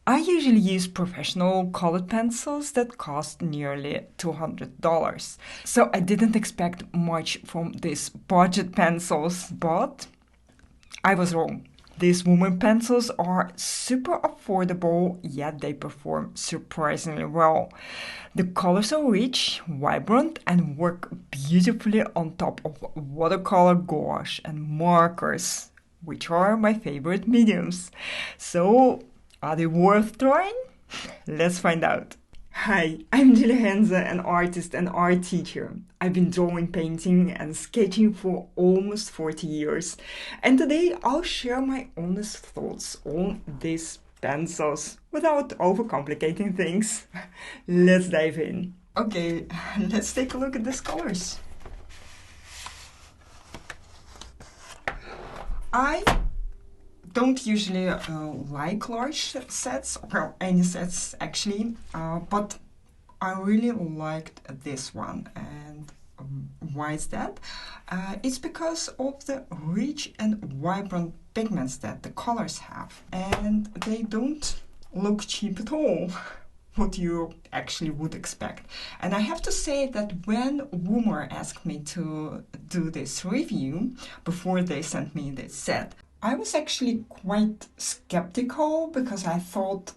I usually use professional colored pencils that cost nearly $200. So I didn't expect much from these budget pencils, but I was wrong. These Woomer pencils are super affordable, yet they perform surprisingly well. The colors are rich, vibrant, and work beautifully on top of watercolor gouache and markers, which are my favorite mediums. So, are they worth trying? Let's find out. Hi, I'm Julia Henze, an artist and art teacher. I've been drawing, painting, and sketching for almost 40 years, and today I'll share my honest thoughts on these pencils without overcomplicating things. Let's dive in. Okay, let's take a look at these colors. I don't usually like large sets, or any sets actually, but I really liked this one. And why is that? It's because of the rich and vibrant pigments that the colors have, and they don't look cheap at all. What you actually would expect. And I have to say that when Woomer asked me to do this review before they sent me this set, I was actually quite skeptical because I thought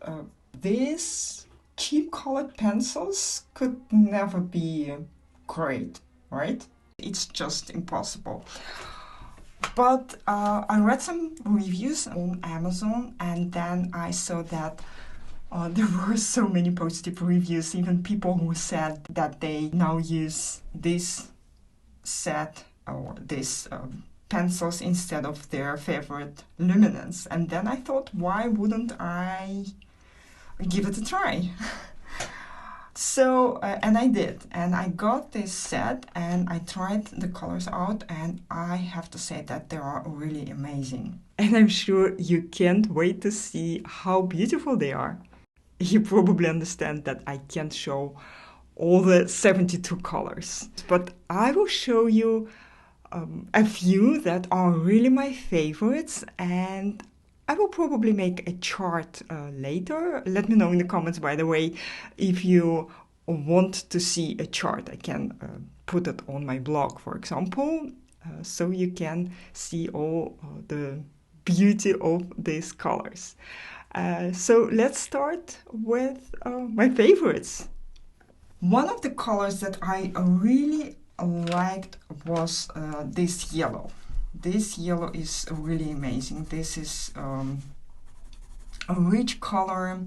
these cheap colored pencils could never be great, right? It's just impossible. But I read some reviews on Amazon, and then I saw that there were so many positive reviews, even people who said that they now use this set or this pencils instead of their favorite Luminance. And then I thought, why wouldn't I give it a try? So, and I did. And I got this set and I tried the colors out, and I have to say that they are really amazing. And I'm sure you can't wait to see how beautiful they are. You probably understand that I can't show all the 72 colors, but I will show you a few that are really my favorites, and I will probably make a chart later. Let me know in the comments, by the way, if you want to see a chart. I can put it on my blog, for example, so you can see all the beauty of these colors. So let's start with my favorites. One of the colors that I really liked was this yellow. This yellow is really amazing. This is a rich color,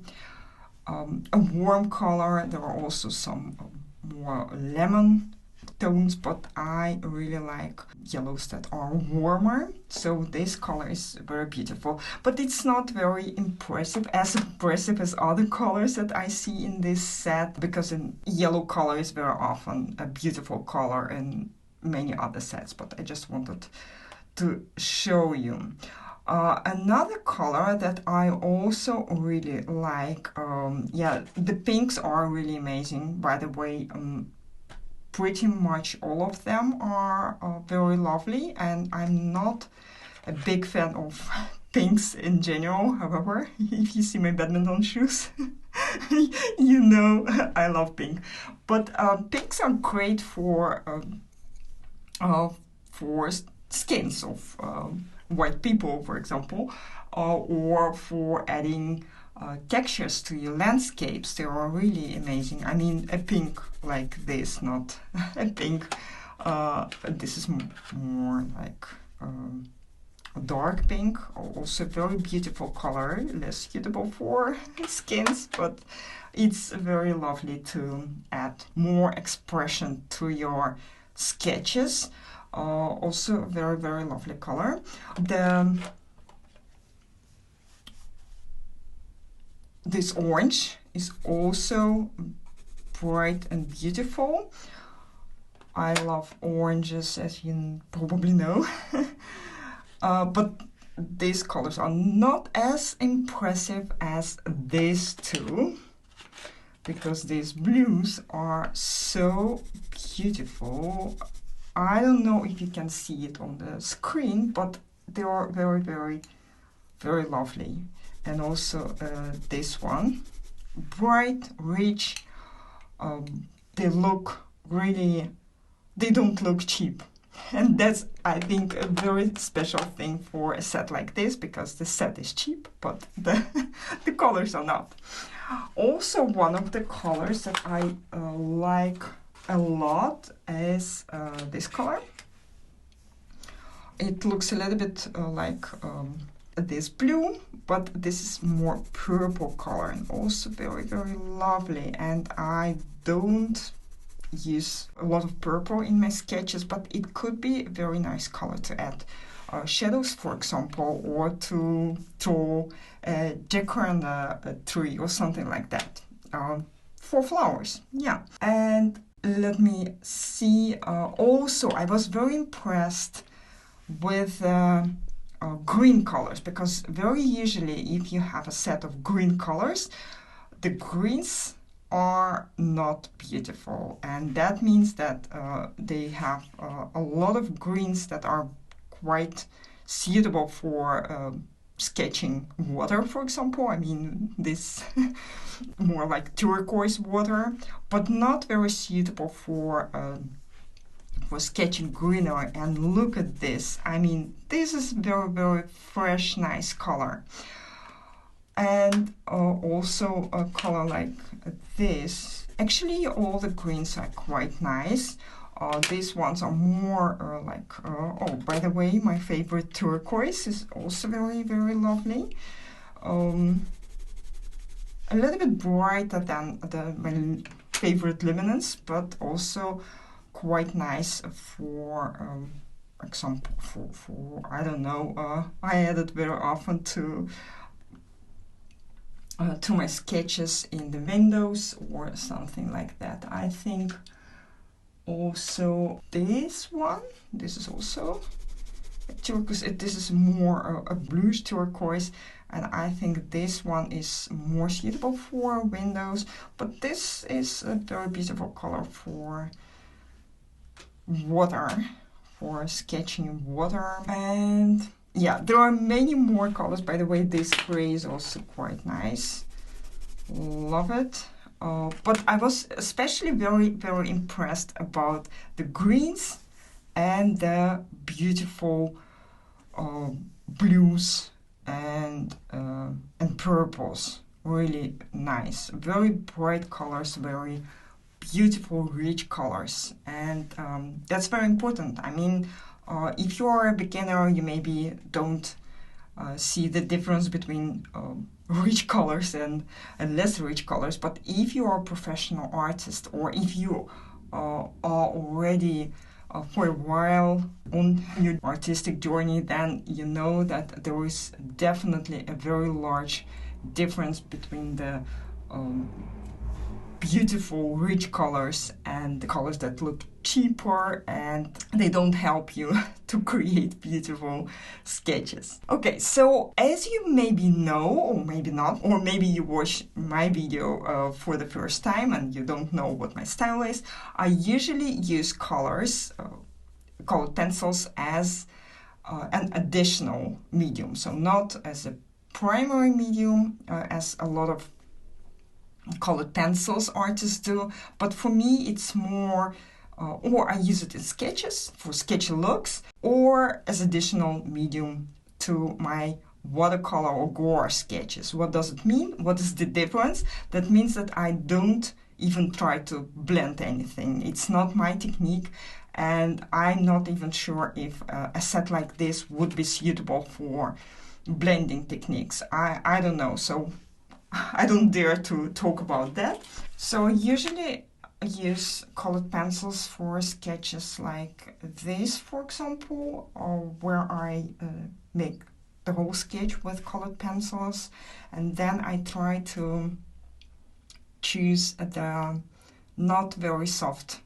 a warm color. There are also some more lemon tones, but I really like yellows that are warmer. So this color is very beautiful, but it's not very impressive as other colors that I see in this set, because a yellow color is very often a beautiful color in many other sets, but I just wanted to show you. Another color that I also really like, the pinks are really amazing, by the way. Pretty much all of them are very lovely, and I'm not a big fan of pinks in general. However, if you see my badminton shoes, you know I love pink. But pinks are great for skins of white people, for example, or for adding textures to your landscapes. They are really amazing. I mean, a pink like this, not a pink. This is more like a dark pink, also a very beautiful color, less suitable for skins, but it's very lovely to add more expression to your sketches. Also, very, very lovely color. This orange is also bright and beautiful. I love oranges, as you probably know. But these colors are not as impressive as these two, because these blues are so beautiful. I don't know if you can see it on the screen, but they are very, very, very lovely. and also this one. Bright, rich, they look really, they don't look cheap. And that's, I think, a very special thing for a set like this, because the set is cheap, but the colors are not. Also, one of the colors that I like a lot is this color. It looks a little bit like this blue, but this is more purple color, and also very, very lovely. And I don't use a lot of purple in my sketches, but it could be a very nice color to add shadows, for example, or to draw a Caran tree or something like that, for flowers. Yeah. And let me see, also I was very impressed with green colors, because very usually if you have a set of green colors, the greens are not beautiful, and that means that they have a lot of greens that are quite suitable for sketching water, for example. I mean, this more like turquoise water, but not very suitable for sketching greenery. And look at this. I mean, this is very, very fresh, nice color. And also a color like this. Actually, all the greens are quite nice. These ones are more like, oh, by the way, my favorite turquoise is also very, very lovely. A little bit brighter than my favorite Luminance, but also quite nice for example, for I don't know, I add it very often to my sketches in the windows or something like that. I think also this one, this is also a turquoise. This is more a bluish turquoise, and I think this one is more suitable for windows, but this is a very beautiful color for water, for sketching water. And yeah, there are many more colors. By the way, this gray is also quite nice. Love it. But I was especially very, very impressed about the greens and the beautiful blues and purples. Really nice. Very bright colors, very beautiful, rich colors. And that's very important. I mean, if you're a beginner, you maybe don't see the difference between rich colors and less rich colors. But if you are a professional artist, or if you are already for a while on your artistic journey, then you know that there is definitely a very large difference between the beautiful rich colors and the colors that look cheaper, and they don't help you to create beautiful sketches. Okay, so as you maybe know, or maybe not, or maybe you watch my video for the first time and you don't know what my style is, I usually use colors, colored pencils, as an additional medium. So not as a primary medium, as a lot of colored pencils artists do, but for me it's more, or I use it in sketches for sketchy looks, or as additional medium to my watercolor or gouache sketches. What does it mean? What is the difference? That means that I don't even try to blend anything. It's not my technique, and I'm not even sure if a set like this would be suitable for blending techniques. I don't know, so I don't dare to talk about that. So usually I use colored pencils for sketches like this, for example, or where I make the whole sketch with colored pencils, and then I try to choose the not very soft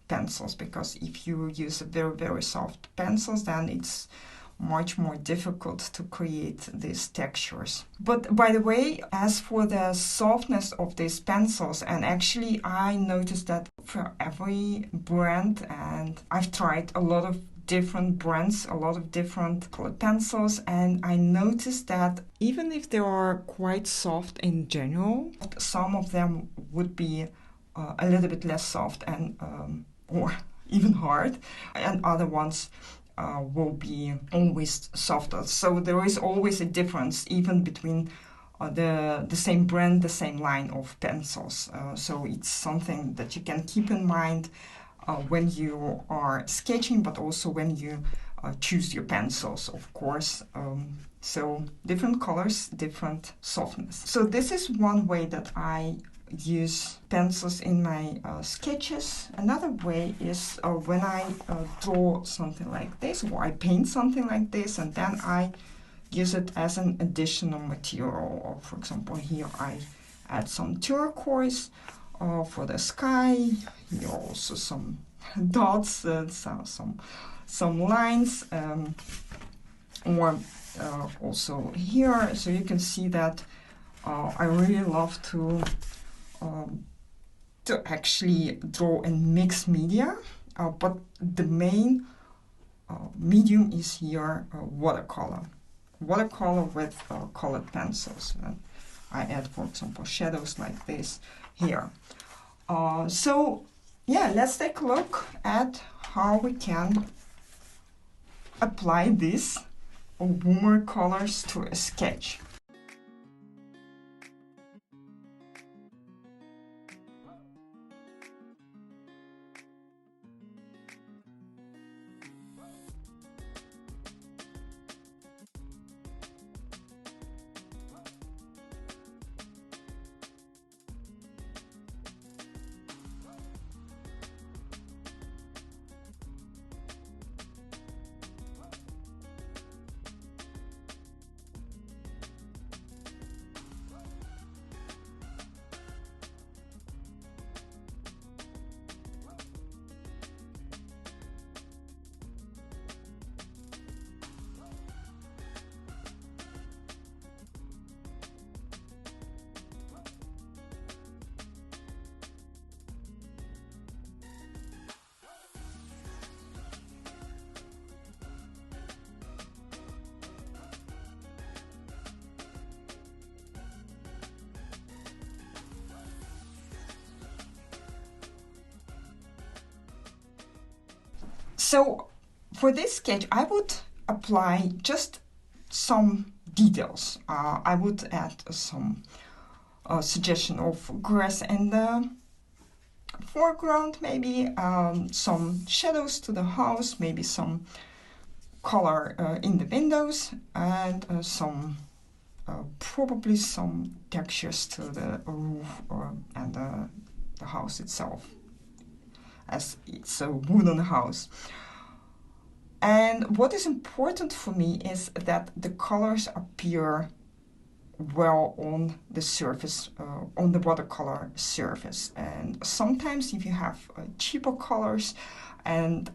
pencils, because if you use very, very soft pencils, then it's much more difficult to create these textures. But by the way, as for the softness of these pencils, and actually I noticed that for every brand, and I've tried a lot of different brands, a lot of different colored pencils, and I noticed that even if they are quite soft in general, some of them would be a little bit less soft and or even hard, and other ones will be always softer. So there is always a difference even between the same brand, the same line of pencils. So it's something that you can keep in mind when you are sketching, but also when you choose your pencils, of course. So different colors, different softness. So this is one way that I use pencils in my sketches. Another way is when I draw something like this, or I paint something like this, and then I use it as an additional material. Or for example, here I add some turquoise for the sky. Here also some dots, some lines, or also here. So you can see that I really love to actually draw in mixed media, but the main medium is here watercolor with colored pencils. And I add, for example, shadows like this here. So yeah, let's take a look at how we can apply these Woomer colors to a sketch. So for this sketch, I would apply just some details. I would add some suggestion of grass in the foreground, maybe some shadows to the house, maybe some color in the windows, and probably some textures to the roof and the house itself, as it's a wooden house. And what is important for me is that the colors appear well on the surface, on the watercolor surface. And sometimes if you have cheaper colors and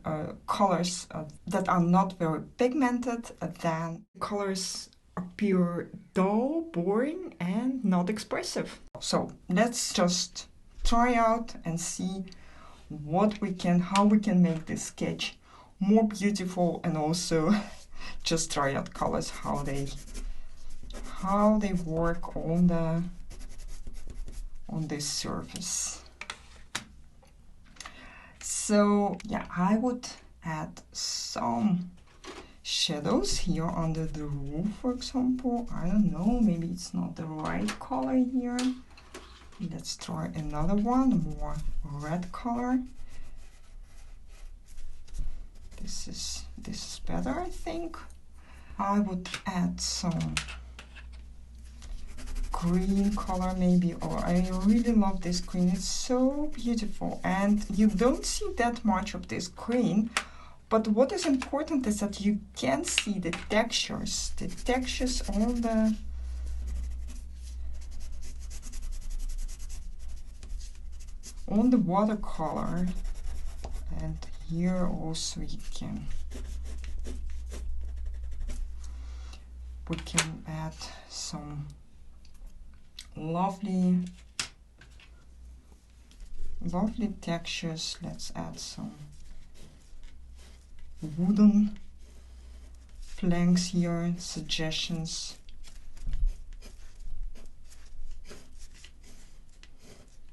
colors that are not very pigmented, then colors appear dull, boring, and not expressive. So let's just try out and see how we can make this sketch more beautiful, and also just try out colors, how they work on this surface. So yeah, I would add some shadows here under the roof, for example. I don't know, maybe it's not the right color here. Let's try another one, a more red color. This is better, I think. I would add some green color maybe, or I really love this green. It's so beautiful, and you don't see that much of this green, but what is important is that you can see the textures on the watercolor. And here also we can add some lovely textures. Let's add some wooden planks here, suggestions.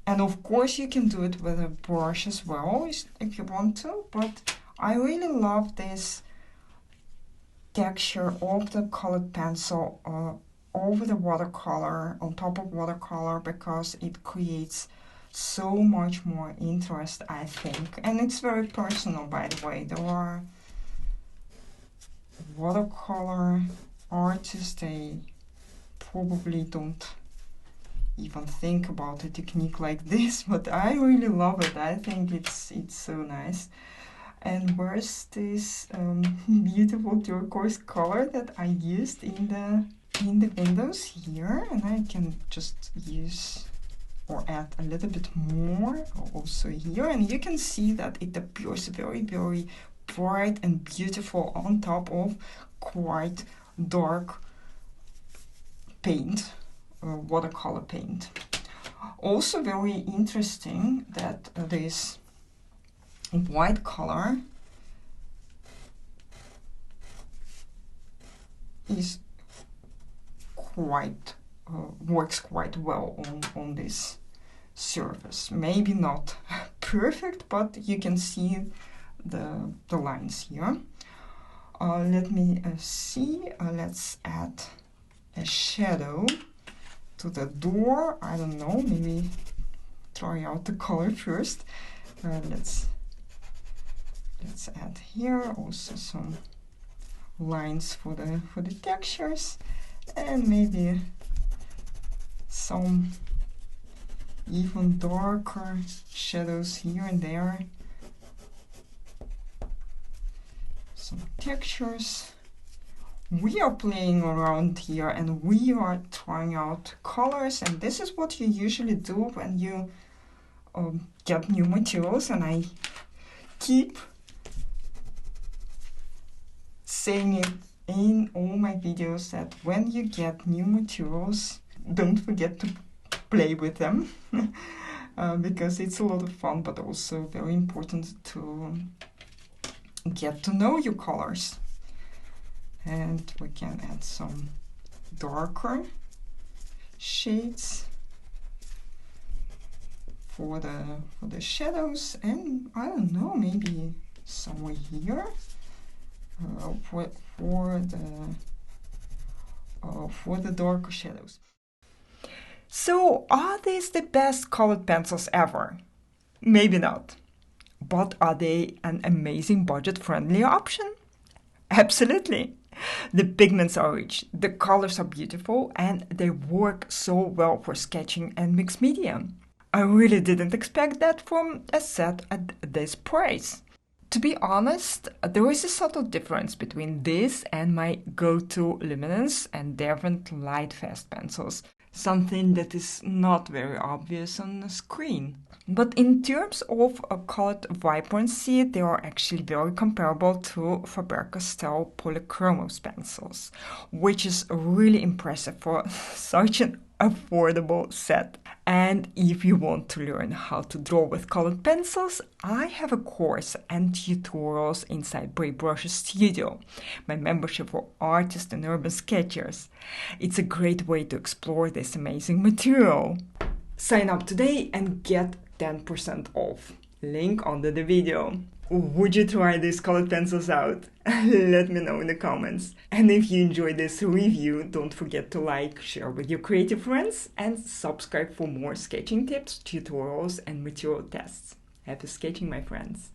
And of course you can do it with a brush as well if you want to, but I really love this texture of the colored pencil over the watercolor, on top of watercolor, because it creates so much more interest, I think. And it's very personal, by the way. There are watercolor artists, they probably don't even think about a technique like this, but I really love it. I think it's so nice. And where's this beautiful turquoise color that I used in the windows here, and I can just use or add a little bit more also here, and you can see that it appears very, very bright and beautiful on top of quite dark paint, watercolor paint. Also very interesting that this white color is quite works quite well on this surface. Maybe not perfect, but you can see the lines here. Let me see. Let's add a shadow to the door. I don't know, maybe try out the color first. Let's add here also some lines for the textures, and maybe some even darker shadows here and there. Some textures. We are playing around here and we are trying out colors, and this is what you usually do when you get new materials. And I keep saying it in all my videos that when you get new materials, don't forget to play with them because it's a lot of fun, but also very important to get to know your colors. And we can add some darker shades for the shadows, and I don't know, maybe somewhere here for the darker shadows. So, are these the best colored pencils ever? Maybe not. But are they an amazing budget-friendly option? Absolutely. The pigments are rich, the colors are beautiful, and they work so well for sketching and mixed media. I really didn't expect that from a set at this price. To be honest, there is a subtle difference between this and my go-to Luminance and Derwent Lightfast pencils, something that is not very obvious on the screen. But in terms of colored vibrancy, they are actually very comparable to Faber-Castell Polychromos pencils, which is really impressive for such an affordable set. And if you want to learn how to draw with colored pencils, I have a course and tutorials inside Brave Brushes Studio, my membership for artists and urban sketchers. It's a great way to explore this amazing material. Sign up today and get 10% off. Link under the video. Would you try these colored pencils out? Let me know in the comments. And if you enjoyed this review, don't forget to like, share with your creative friends, and subscribe for more sketching tips, tutorials, and material tests. Happy sketching, my friends!